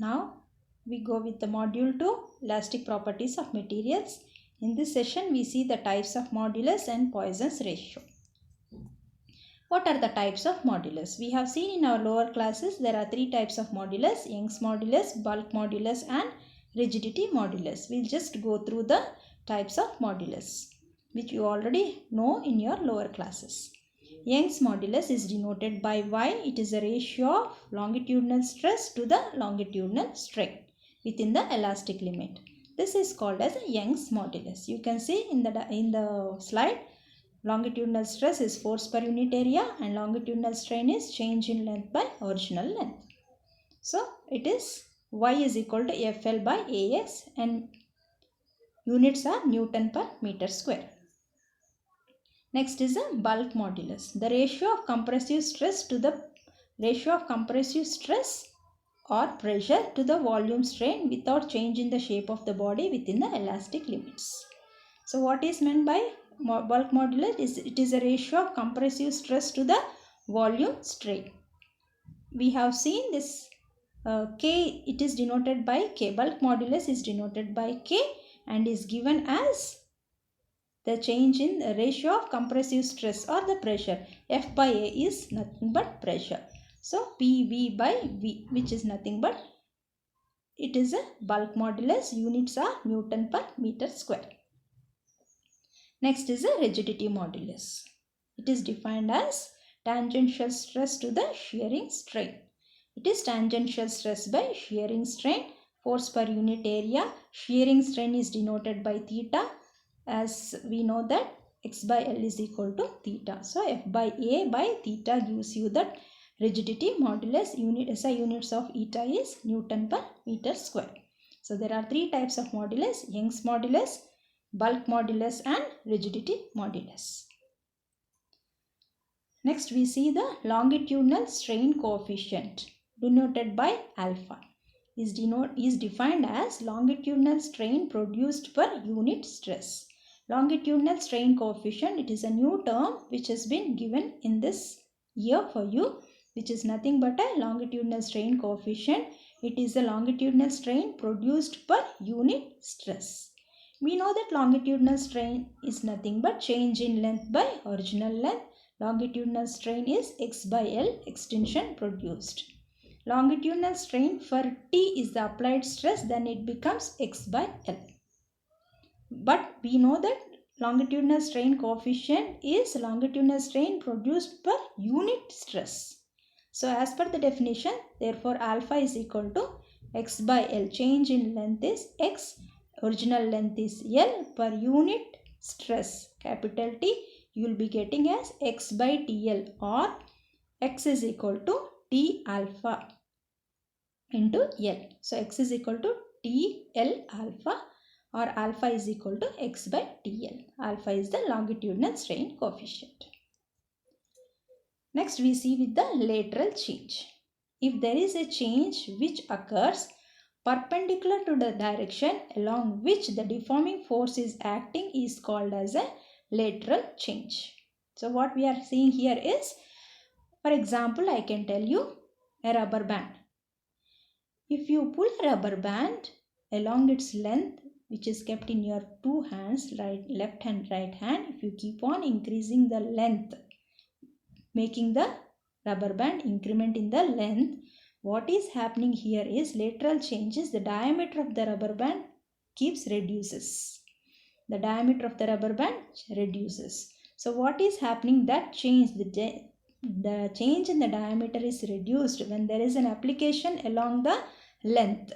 Now we go with the module 2, elastic properties of materials. In this session we see the types of modulus and Poissons ratio. What are the types of modulus? We have seen in our lower classes there are three types of modulus: Young's modulus, bulk modulus and rigidity modulus. We'll just go through the types of modulus which you already know in your lower classes. Young's modulus is denoted by Y. It is a ratio of longitudinal stress to the longitudinal strain within the elastic limit. This is called as a Young's modulus. You can see in the slide, longitudinal stress is force per unit area and longitudinal strain is change in length by original length. So it is Y is equal to FL by AX and units are Newton per meter square. Next is a bulk modulus. The ratio of compressive stress or pressure to the volume strain without change in the shape of the body within the elastic limits. So what is meant by bulk modulus is it is a ratio of compressive stress to the volume strain. We have seen this K, it is denoted by K. Bulk modulus is denoted by K and is given as the change in the ratio of compressive stress or the pressure. F by A is nothing but pressure. So PV by V, which is nothing but, it is a bulk modulus. Units are Newton per meter square. Next is a rigidity modulus. It is defined as tangential stress to the shearing strain. It is tangential stress by shearing strain, force per unit area. Shearing strain is denoted by theta, as we know that x by L is equal to theta. So F by A by theta gives you that rigidity modulus. SI units of eta is Newton per meter square. So there are three types of modulus: Young's modulus, bulk modulus and rigidity modulus. Next we see the longitudinal strain coefficient denoted by alpha. Is defined as longitudinal strain produced per unit stress. Longitudinal strain coefficient, it is a new term which has been given in this year for you, which is nothing but a longitudinal strain coefficient. It is the longitudinal strain produced per unit stress. We know that longitudinal strain is nothing but change in length by original length. Longitudinal strain is x by L extension produced. Longitudinal strain for T is the applied stress, then it becomes x by L. But we know that longitudinal strain coefficient is longitudinal strain produced per unit stress. So as per the definition, therefore alpha is equal to x by L. Change in length is x, original length is L, per unit stress capital T you will be getting as x by TL, or x is equal to T alpha into L. So x is equal to TL alpha, or alpha is equal to x by TL. Alpha is the longitudinal strain coefficient. Next we see with the lateral change. If there is a change which occurs perpendicular to the direction along which the deforming force is acting is called as a lateral change. So what we are seeing here is, for example, I can tell you a rubber band. If you pull a rubber band along its length, which is kept in your two hands, left hand, right hand, if you keep on increasing the length, making the rubber band increment in the length, what is happening here is lateral changes. The diameter of the rubber band reduces. The diameter of the rubber band reduces. So what is happening? That change, the change in the diameter is reduced when there is an application along the length.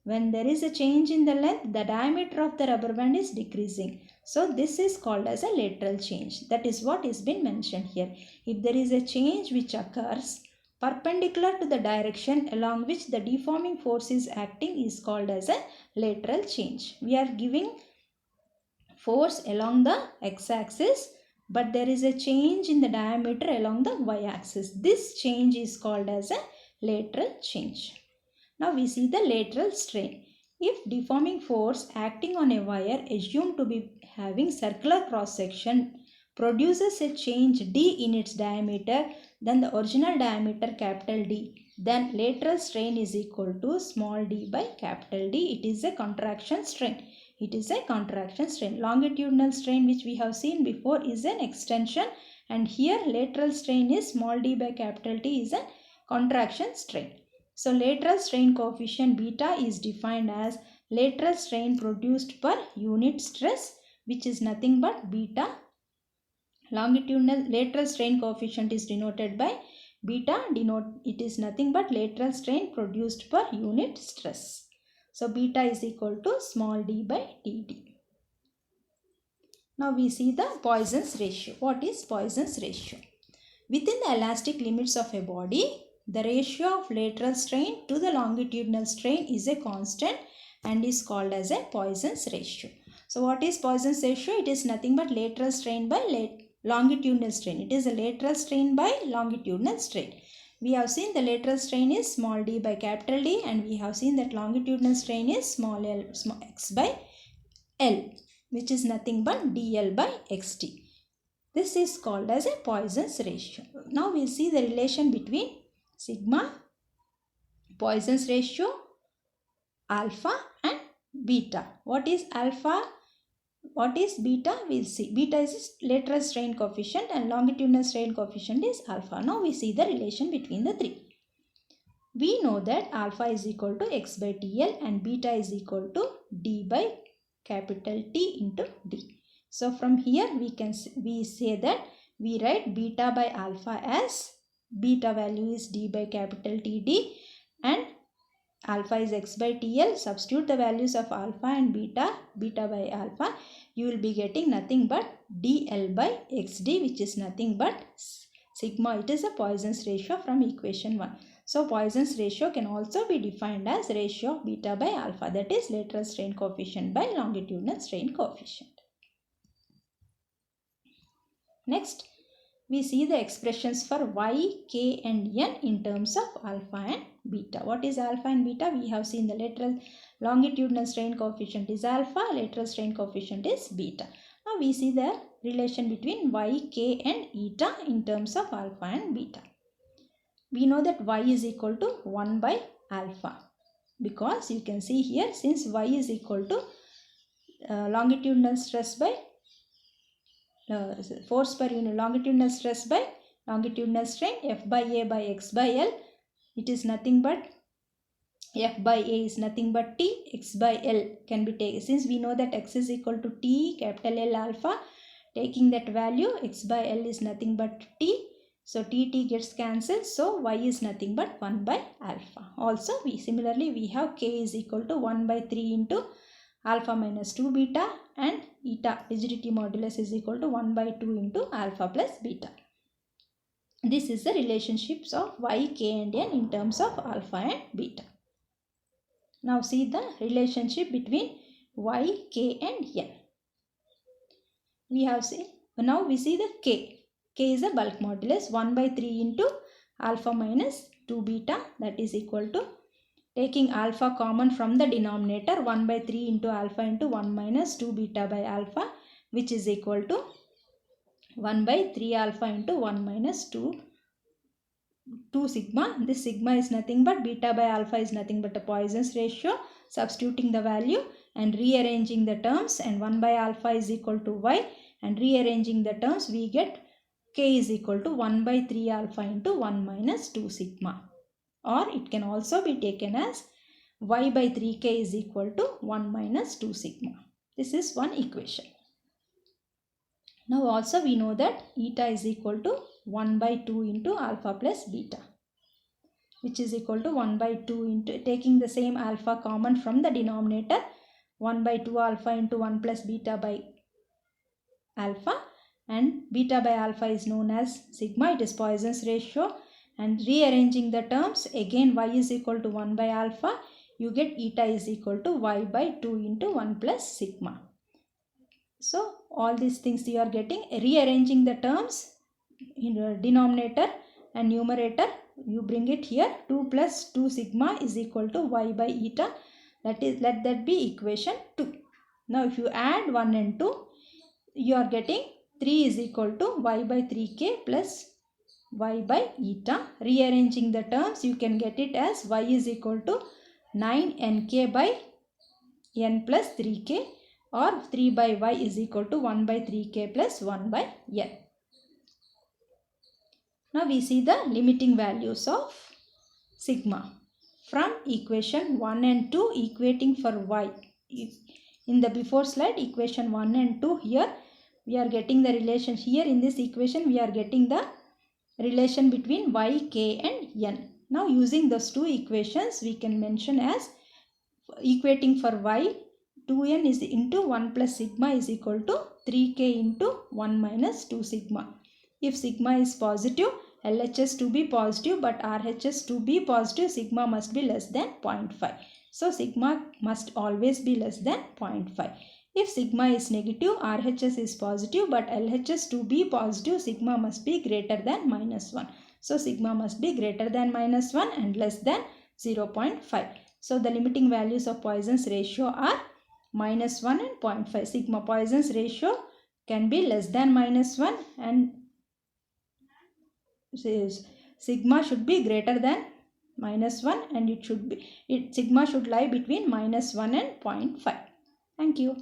When there is a change in the length, the diameter of the rubber band is decreasing. So this is called as a lateral change. That is what is been mentioned here. If there is a change which occurs perpendicular to the direction along which the deforming force is acting is called as a lateral change. We are giving force along the x-axis, but there is a change in the diameter along the y-axis. This change is called as a lateral change. Now we see the lateral strain. If deforming force acting on a wire assumed to be having circular cross section produces a change d in its diameter, then the original diameter capital D then lateral strain is equal to small d by capital D. It is a contraction strain. It is a contraction strain. Longitudinal strain, which we have seen before, is an extension, and here lateral strain is small d by capital T is a contraction strain. So lateral strain coefficient beta is defined as lateral strain produced per unit stress, which is nothing but beta. Longitudinal lateral strain coefficient is denoted by beta. It is nothing but lateral strain produced per unit stress. So beta is equal to small d by dt. Now we see the Poissons ratio. What is Poissons ratio? Within the elastic limits of a body, the ratio of lateral strain to the longitudinal strain is a constant and is called as a Poissons ratio. So what is Poissons ratio? It is nothing but lateral strain by longitudinal strain. It is a lateral strain by longitudinal strain. We have seen the lateral strain is small d by capital D, and we have seen that longitudinal strain is small x by L, which is nothing but dl by xt. This is called as a Poissons ratio. Now we see the relation between sigma, Poissons ratio, alpha and beta. What is alpha? What is beta? We'll see. Beta is lateral strain coefficient and longitudinal strain coefficient is alpha. Now we see the relation between the three. We know that alpha is equal to x by TL and beta is equal to d by capital T into d. So from here we say that we write beta by alpha as beta value is d by capital TD and alpha is x by TL. Substitute the values of alpha and beta by alpha. You will be getting nothing but dl by xd, which is nothing but sigma. It is a Poissons ratio from equation 1. So Poissons ratio can also be defined as ratio of beta by alpha, that is lateral strain coefficient by longitudinal strain coefficient. Next, we see the expressions for y, k and n in terms of alpha and beta. What is alpha and beta? We have seen the longitudinal strain coefficient is alpha, lateral strain coefficient is beta. Now we see the relation between y, k and eta in terms of alpha and beta. We know that y is equal to 1 by alpha, because you can see here, since y is equal to longitudinal stress by force per unit, longitudinal stress by longitudinal strain, F by A by X by L, it is nothing but F by A is nothing but T, X by L can be taken. Since we know that X is equal to T capital L alpha, taking that value, X by L is nothing but T. So T gets cancelled. So Y is nothing but 1 by alpha. Also similarly we have K is equal to 1 by 3 into alpha minus 2 beta, and eta rigidity modulus is equal to 1 by 2 into alpha plus beta. This is the relationships of y, k and n in terms of alpha and beta. Now see the relationship between y, k and n. We have seen, now we see the k. K is a bulk modulus 1 by 3 into alpha minus 2 beta, that is equal to, taking alpha common from the denominator, 1 by 3 into alpha into 1 minus 2 beta by alpha, which is equal to 1 by 3 alpha into 1 minus 2 sigma. This sigma is nothing but beta by alpha is nothing but a Poissons ratio. Substituting the value and rearranging the terms, and 1 by alpha is equal to y, and rearranging the terms we get k is equal to 1 by 3 alpha into 1 minus 2 sigma. Or it can also be taken as y by 3k is equal to 1 minus 2 sigma. This is one equation. Now also we know that eta is equal to 1 by 2 into alpha plus beta, which is equal to 1 by 2 into, taking the same alpha common from the denominator, 1 by 2 alpha into 1 plus beta by alpha, and beta by alpha is known as sigma. It is Poissons ratio. And rearranging the terms, again y is equal to 1 by alpha, you get eta is equal to y by 2 into 1 plus sigma. So all these things you are getting, rearranging the terms in the denominator and numerator, you bring it here, 2 plus 2 sigma is equal to y by eta, that is, let that be equation 2. Now if you add 1 and 2, you are getting 3 is equal to y by 3k plus y by eta. Rearranging the terms, you can get it as y is equal to 9nk by n plus 3k, or 3 by y is equal to 1 by 3k plus 1 by n. Now we see the limiting values of sigma. From equation 1 and 2 equating for y. In the before slide, equation 1 and 2, here we are getting the relation. Here in this equation we are getting the relation between y, k and n. Now using those two equations, we can mention as equating for y, 2n is into 1 plus sigma is equal to 3k into 1 minus 2 sigma. If sigma is positive, LHS to be positive, but RHS to be positive, sigma must be less than 0.5. So sigma must always be less than 0.5. If sigma is negative, RHS is positive, but LHS to be positive, sigma must be greater than minus 1. So sigma must be greater than minus 1 and less than 0.5. So the limiting values of Poisson's ratio are minus 1 and 0.5. Sigma Poisson's ratio can be less than minus 1, and sigma should be greater than minus 1, and sigma should lie between minus 1 and 0.5. Thank you.